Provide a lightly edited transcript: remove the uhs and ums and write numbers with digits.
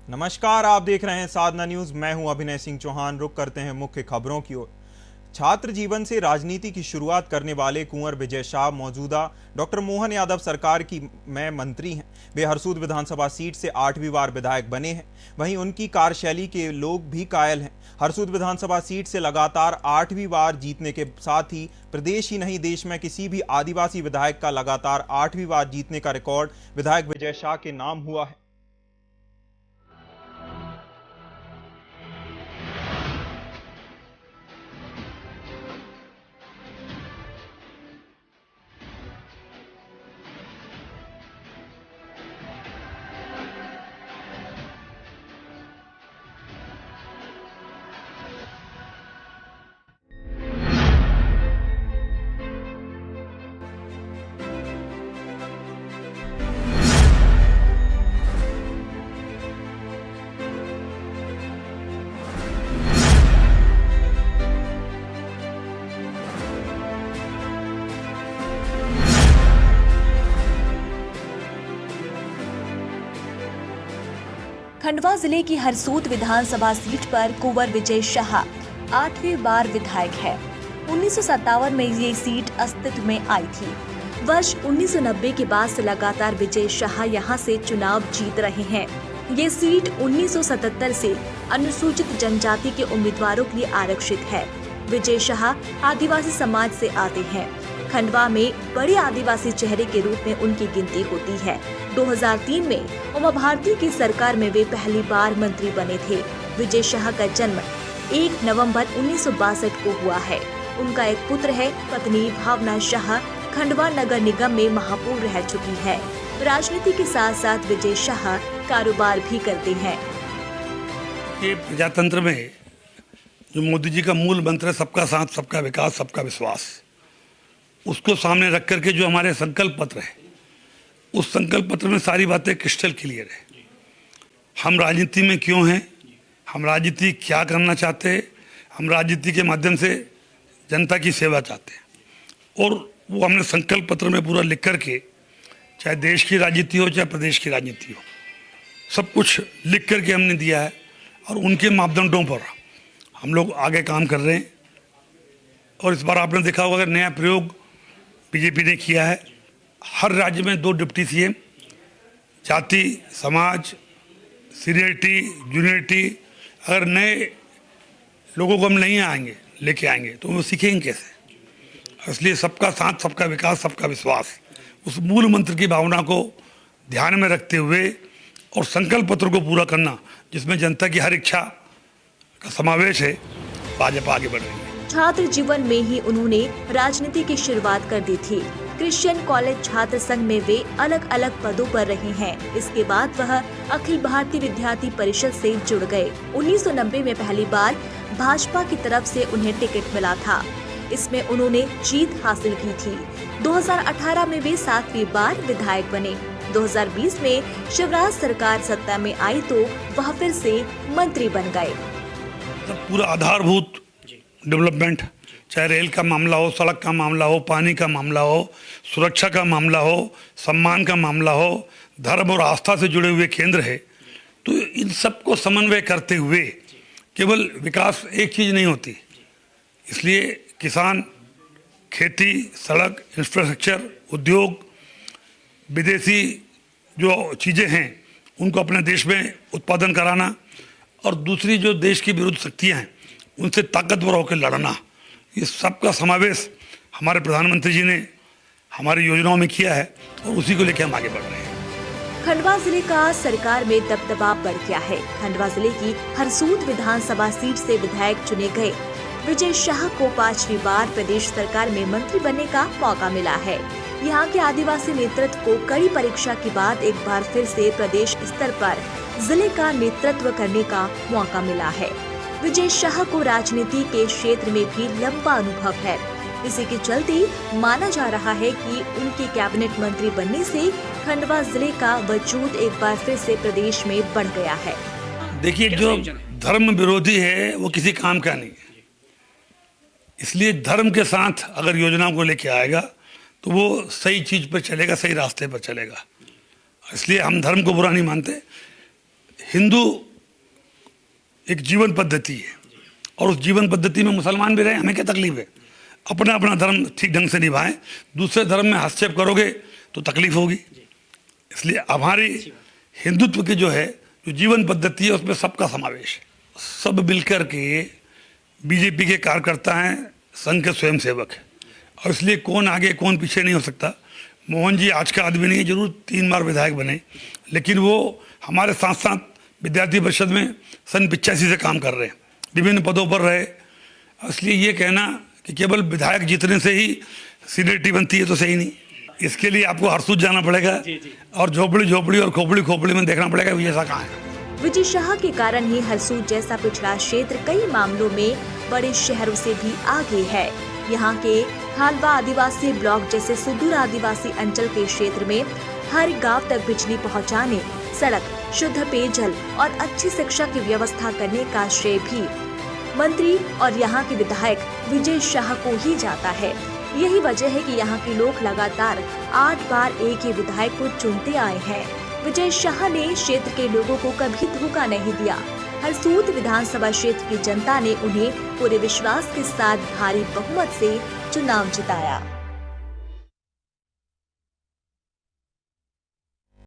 नमस्कार, आप देख रहे हैं साधना न्यूज। मैं हूं अभिनय सिंह चौहान। रुक करते हैं मुख्य खबरों की ओर। छात्र जीवन से राजनीति की शुरुआत करने वाले कुंवर विजय शाह मौजूदा डॉक्टर मोहन यादव सरकार की में मंत्री हैं। वे हरसूद विधानसभा सीट से 8वीं बार विधायक बने हैं। वहीं उनकी कार्यशैली के लोग भी कायल हैं। हरसूद विधानसभा सीट से लगातार 8वीं बार जीतने के साथ ही प्रदेश ही नहीं देश में किसी भी आदिवासी विधायक का लगातार 8वीं बार जीतने का रिकॉर्ड विधायक विजय शाह के नाम हुआ है। खंडवा जिले की हरसूद विधानसभा सीट पर कुंवर विजय शाह 8वीं बार विधायक है। 1957 में ये सीट अस्तित्व में आई थी। वर्ष 1990 के बाद से लगातार विजय शाह यहां से चुनाव जीत रहे हैं। ये सीट 1977 से अनुसूचित जनजाति के उम्मीदवारों के लिए आरक्षित है। विजय शाह आदिवासी समाज से आते हैं। खंडवा में बड़े आदिवासी चेहरे के रूप में उनकी गिनती होती है। 2003 में उमा भारती की सरकार में वे पहली बार मंत्री बने थे। विजय शाह का जन्म 1 नवंबर 1962 को हुआ है। उनका एक पुत्र है। पत्नी भावना शाह खंडवा नगर निगम में महापौर रह चुकी है। राजनीति के साथ साथ विजय शाह कारोबार भी करते हैं। ये प्रजातंत्र में जो मोदी जी का मूल मंत्र है, सबका साथ, सबका विकास, सबका विश्वास, उसको सामने रख करके जो हमारे संकल्प पत्र है, उस संकल्प पत्र में सारी बातें क्रिस्टल क्लियर है। हम राजनीति में क्यों हैं, हम राजनीति क्या करना चाहते हैं, हम राजनीति के माध्यम से जनता की सेवा चाहते हैं, और वो हमने संकल्प पत्र में पूरा लिख करके, चाहे देश की राजनीति हो चाहे प्रदेश की राजनीति हो, सब कुछ लिख करके हमने दिया है। और उनके मापदंडों पर हम लोग आगे काम कर रहे हैं। और इस बार आपने देखा होगा, अगर नया प्रयोग बीजेपी ने किया है, हर राज्य में 2 डिप्टी सीएम, जाति, समाज, सीनियरिटी, जूनियरिटी, अगर नए लोगों को हम नहीं आएंगे, लेके आएंगे, तो वो सीखेंगे कैसे। इसलिए सबका साथ, सबका विकास, सबका विश्वास, उस मूल मंत्र की भावना को ध्यान में रखते हुए और संकल्प पत्र को पूरा करना, जिसमें जनता की हर इच्छा का समावेश है, भाजपा आगे बढ़ रही है। छात्र जीवन में ही उन्होंने राजनीति की शुरुआत कर दी थी। क्रिश्चियन कॉलेज छात्र संघ में वे अलग अलग पदों पर रहे हैं। इसके बाद वह अखिल भारतीय विद्यार्थी परिषद से जुड़ गए। 1990 में पहली बार भाजपा की तरफ से उन्हें टिकट मिला था। इसमें उन्होंने जीत हासिल की थी। 2018 में वे 7वीं बार विधायक बने। 2020 में शिवराज सरकार सत्ता में आई तो वह फिर से मंत्री बन गए। पूरा आधारभूत डेवलपमेंट, चाहे रेल का मामला हो, सड़क का मामला हो, पानी का मामला हो, सुरक्षा का मामला हो, सम्मान का मामला हो, धर्म और आस्था से जुड़े हुए केंद्र है, तो इन सब को समन्वय करते हुए केवल विकास एक चीज़ नहीं होती। इसलिए किसान, खेती, सड़क, इंफ्रास्ट्रक्चर, उद्योग, विदेशी जो चीज़ें हैं उनको अपने देश में उत्पादन कराना, और दूसरी जो देश की विरुद्ध शक्तियाँ हैं उनसे ताकतवर होकर लड़ना, ये सबका समावेश हमारे प्रधानमंत्री जी ने हमारी योजनाओं में किया है, और उसी को लेकर हम आगे बढ़ रहे हैं। खंडवा जिले का सरकार में दबदबा बढ़ गया है। खंडवा जिले की हरसूद विधानसभा सीट से विधायक चुने गए विजय शाह को 5वीं बार प्रदेश सरकार में मंत्री बनने का मौका मिला है। यहाँ के आदिवासी नेतृत्व को कड़ी परीक्षा के बाद एक बार फिर से प्रदेश स्तर पर जिले का नेतृत्व करने का मौका मिला है। विजय शाह को राजनीति के क्षेत्र में भी लंबा अनुभव है। इसी के चलते माना जा रहा है कि उनके कैबिनेट मंत्री बनने से खंडवा जिले का वजूद एक बार फिर से प्रदेश में बढ़ गया है। देखिए, जो धर्म विरोधी है वो किसी काम का नहीं है। इसलिए धर्म के साथ अगर योजनाओं को लेके आएगा तो वो सही चीज़ पर चलेगा, सही रास्ते पर चलेगा। इसलिए हम धर्म को बुरा नहीं मानते। हिंदू एक जीवन पद्धति है और उस जीवन पद्धति में मुसलमान भी रहे, हमें क्या तकलीफ है? अपना अपना धर्म ठीक ढंग से निभाएं, दूसरे धर्म में हस्तक्षेप करोगे तो तकलीफ होगी। इसलिए हमारी हिंदुत्व की जो है जो जीवन पद्धति है उसमें सबका समावेश है। सब मिलकर के बीजेपी के कार्यकर्ता हैं, संघ के स्वयंसेवक हैं और इसलिए कौन आगे कौन पीछे नहीं हो सकता। मोहन जी आज का आदमी नहीं, जरूर 3 बार विधायक बने, लेकिन वो हमारे साथ साथ विद्यार्थी परिषद में सन 85 से काम कर रहे हैं, विभिन्न पदों पर रहे। इसलिए ये कहना कि केवल विधायक जीतने से ही सीनियरिटी बनती है तो सही नहीं। इसके लिए आपको हरसूद जाना पड़ेगा और झोपड़ी झोपड़ी और खोपड़ी खोपड़ी में देखना पड़ेगा ये ऐसा कहाँ है। विजय शाह के कारण ही हरसूद जैसा पिछड़ा क्षेत्र कई मामलों में बड़े शहरों से भी आगे है। यहाँ के हालवा आदिवासी ब्लॉक जैसे सुदूर आदिवासी अंचल के क्षेत्र में हर गांव तक बिजली पहुँचाने, सड़क, शुद्ध पेयजल और अच्छी शिक्षा की व्यवस्था करने का श्रेय भी मंत्री और यहाँ के विधायक विजय शाह को ही जाता है। यही वजह है कि यहाँ के लोग लगातार 8 बार एक ही विधायक को चुनते आए हैं। विजय शाह ने क्षेत्र के लोगों को कभी धोखा नहीं दिया। हरसूद विधानसभा क्षेत्र की जनता ने उन्हें पूरे विश्वास के साथ भारी बहुमत से चुनाव जिताया।